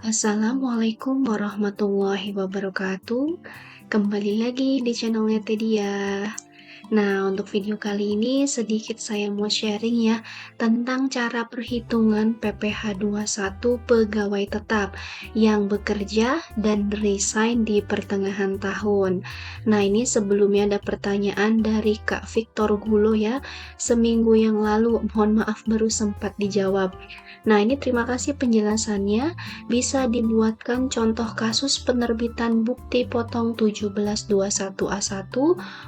Assalamualaikum warahmatullahi wabarakatuh. Kembali lagi di channelnya Tedia. Nah, untuk video kali ini sedikit saya mau sharing ya tentang cara perhitungan PPh 21 pegawai tetap yang bekerja dan resign di pertengahan tahun. Nah, ini sebelumnya ada pertanyaan dari Kak Victor Gulo ya, seminggu yang lalu, mohon maaf baru sempat dijawab. Nah, ini terima kasih penjelasannya. Bisa dibuatkan contoh kasus penerbitan bukti potong 1721A1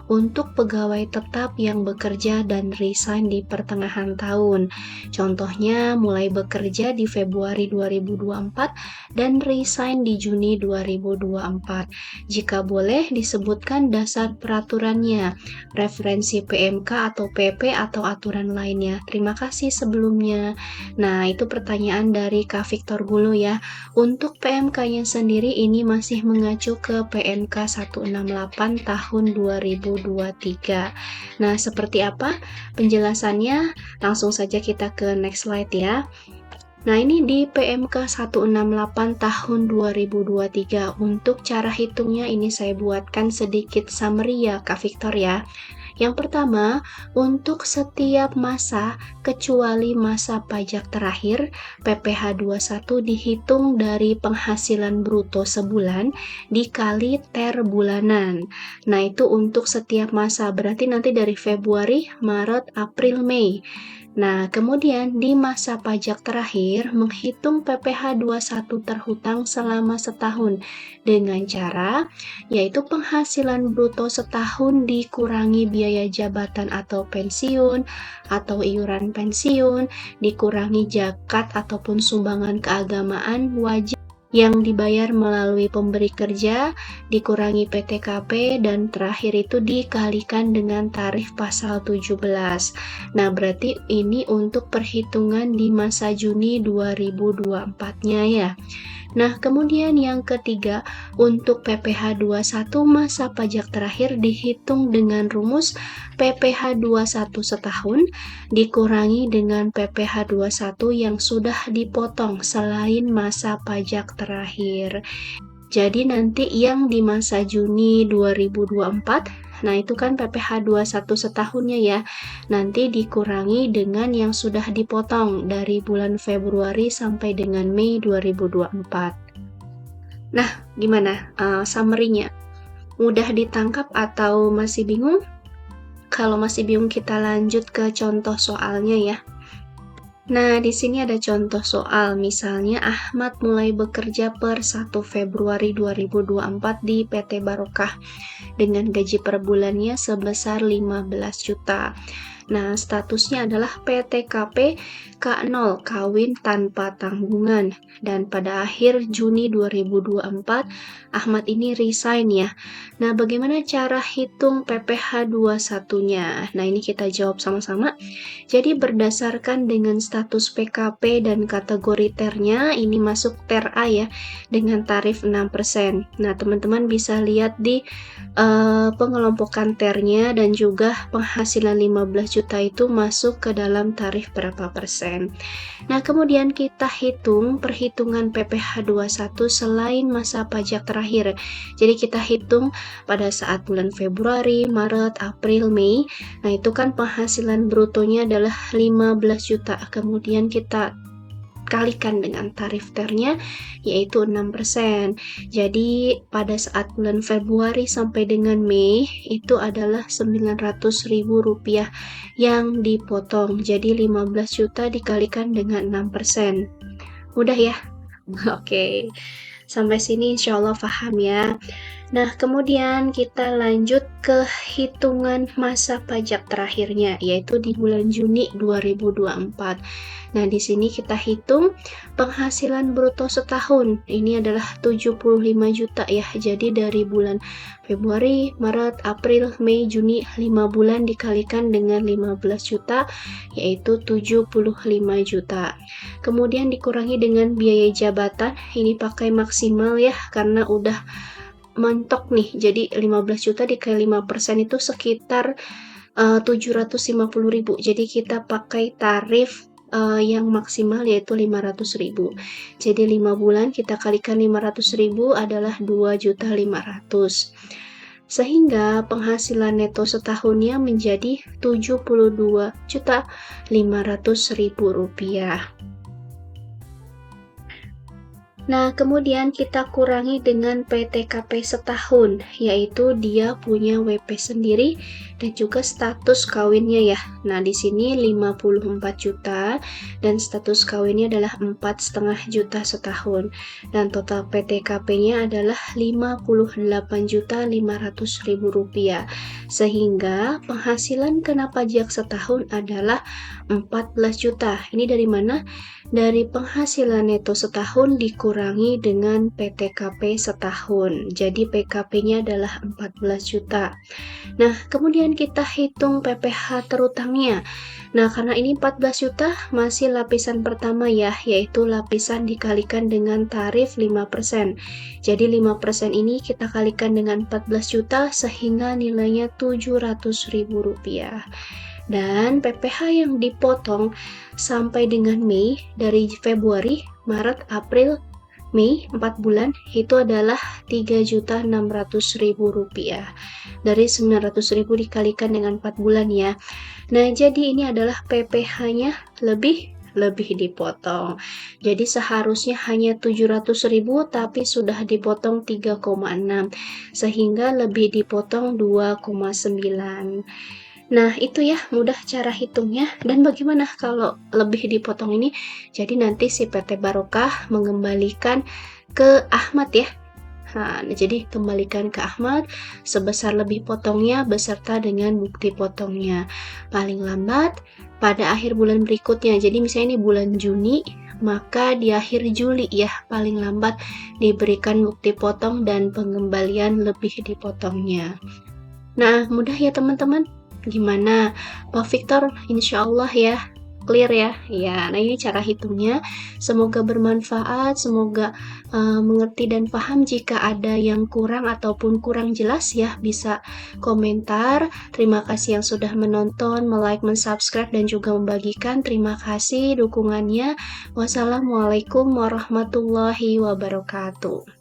untuk pegawai tetap yang bekerja dan resign di pertengahan tahun. Contohnya mulai bekerja di Februari 2024 dan resign di Juni 2024. Jika boleh disebutkan dasar peraturannya, referensi PMK atau PP atau aturan lainnya. Terima kasih sebelumnya. Nah, itu pertanyaan dari Kak Victor Gulo ya. Untuk PMK-nya sendiri ini masih mengacu ke PMK 168 tahun 2023. Nah, seperti apa penjelasannya? Langsung saja kita ke next slide ya. Nah, ini di PMK 168 tahun 2023. Untuk cara hitungnya ini saya buatkan sedikit summary ya Kak Victor ya. Yang pertama, untuk setiap masa kecuali masa pajak terakhir, PPh 21 dihitung dari penghasilan bruto sebulan dikali TER bulanan. Nah, itu untuk setiap masa, berarti nanti dari Februari, Maret, April, Mei. Nah, kemudian di masa pajak terakhir menghitung PPh 21 terhutang selama setahun dengan cara yaitu penghasilan bruto setahun dikurangi biaya jabatan atau pensiun atau iuran pensiun, dikurangi zakat ataupun sumbangan keagamaan wajib yang dibayar melalui pemberi kerja, dikurangi PTKP, dan terakhir itu dikalikan dengan tarif pasal 17. Nah, berarti ini untuk perhitungan di masa Juni 2024-nya ya. Nah, kemudian yang ketiga, untuk PPh 21 masa pajak terakhir dihitung dengan rumus PPh 21 setahun dikurangi dengan PPh 21 yang sudah dipotong selain masa pajak terakhir. Jadi nanti yang di masa Juni 2024, nah itu kan PPh 21 setahunnya ya, nanti dikurangi dengan yang sudah dipotong dari bulan Februari sampai dengan Mei 2024. Nah, gimana summary-nya? Mudah ditangkap atau masih bingung? Kalau masih bingung kita lanjut ke contoh soalnya ya. Nah, di sini ada contoh soal, misalnya Ahmad mulai bekerja per 1 Februari 2024 di PT Barokah dengan gaji per bulannya sebesar 15 juta. Nah, statusnya adalah PTKP K0, kawin tanpa tanggungan. Dan pada akhir Juni 2024, Ahmad ini resign ya. Nah, bagaimana cara hitung PPh 21-nya? Nah, ini kita jawab sama-sama. Jadi berdasarkan dengan status PKP dan kategori TER-nya, ini masuk TER A ya, dengan tarif 6%. Nah, teman-teman bisa lihat di pengelompokan TER-nya dan juga penghasilan 15 juta itu masuk ke dalam tarif berapa persen. Nah, kemudian kita hitung perhitungan PPh 21 selain masa pajak terakhir. Jadi kita hitung pada saat bulan Februari, Maret, April, Mei. Nah, itu kan penghasilan brutonya adalah 15 juta. Kemudian kita kalikan dengan tarif TER-nya yaitu 6%. Jadi pada saat bulan Februari sampai dengan Mei itu adalah Rp900.000 yang dipotong. Jadi 15 juta dikalikan dengan 6%. Mudah ya? Oke. Sampai sini insya Allah paham ya. Nah, kemudian kita lanjut ke hitungan masa pajak terakhirnya, yaitu di bulan Juni 2024. Nah, di sini kita hitung penghasilan bruto setahun. Ini adalah 75 juta ya. Jadi dari bulan Februari, Maret, April, Mei, Juni, 5 bulan dikalikan dengan 15 juta, yaitu 75 juta. Kemudian dikurangi dengan biaya jabatan, ini pakai maksimal ya, karena udah mentok nih, jadi 15 juta dikali 5% itu sekitar 750.000. Jadi kita pakai tarif yang maksimal yaitu 500.000. Jadi 5 bulan kita kalikan 500.000 adalah 2.500.000. Sehingga penghasilan neto setahunnya menjadi Rp72.500.000. Nah, kemudian kita kurangi dengan PTKP setahun, yaitu dia punya WP sendiri dan juga status kawinnya ya. Nah, di sini 54 juta dan status kawinnya adalah 4,5 juta setahun. Dan total PTKP-nya adalah Rp58.500.000. Sehingga penghasilan kena pajak setahun adalah 14 juta. Ini dari mana? Dari penghasilan neto setahun dikurangi dengan PTKP setahun. Jadi PKP-nya adalah 14 juta. Nah, kemudian kita hitung PPh terutangnya. Nah, karena ini 14 juta masih lapisan pertama ya, yaitu lapisan dikalikan dengan tarif 5%. Jadi 5% ini kita kalikan dengan 14 juta sehingga nilainya Rp700.000. Dan PPh yang dipotong sampai dengan Mei, dari Februari, Maret, April, Mei 4 bulan itu adalah Rp3.600.000. Dari 900.000 dikalikan dengan 4 bulan ya. Nah, jadi ini adalah PPh-nya lebih dipotong. Jadi seharusnya hanya 700.000 tapi sudah dipotong 3,6 sehingga lebih dipotong 2,9. Nah, itu ya mudah cara hitungnya. Dan bagaimana kalau lebih dipotong ini? Jadi nanti si PT Barokah mengembalikan ke Ahmad ya. Nah, jadi kembalikan ke Ahmad sebesar lebih potongnya beserta dengan bukti potongnya. Paling lambat pada akhir bulan berikutnya. Jadi misalnya ini bulan Juni, maka di akhir Juli ya paling lambat diberikan bukti potong dan pengembalian lebih dipotongnya. Nah, mudah ya teman-teman. Gimana Pak Victor? Insya Allah ya clear ya. Ya, nah ini cara hitungnya. Semoga bermanfaat, semoga mengerti dan paham. Jika ada yang kurang ataupun kurang jelas ya bisa komentar. Terima kasih yang sudah menonton, like, subscribe dan juga membagikan. Terima kasih dukungannya. Wassalamualaikum warahmatullahi wabarakatuh.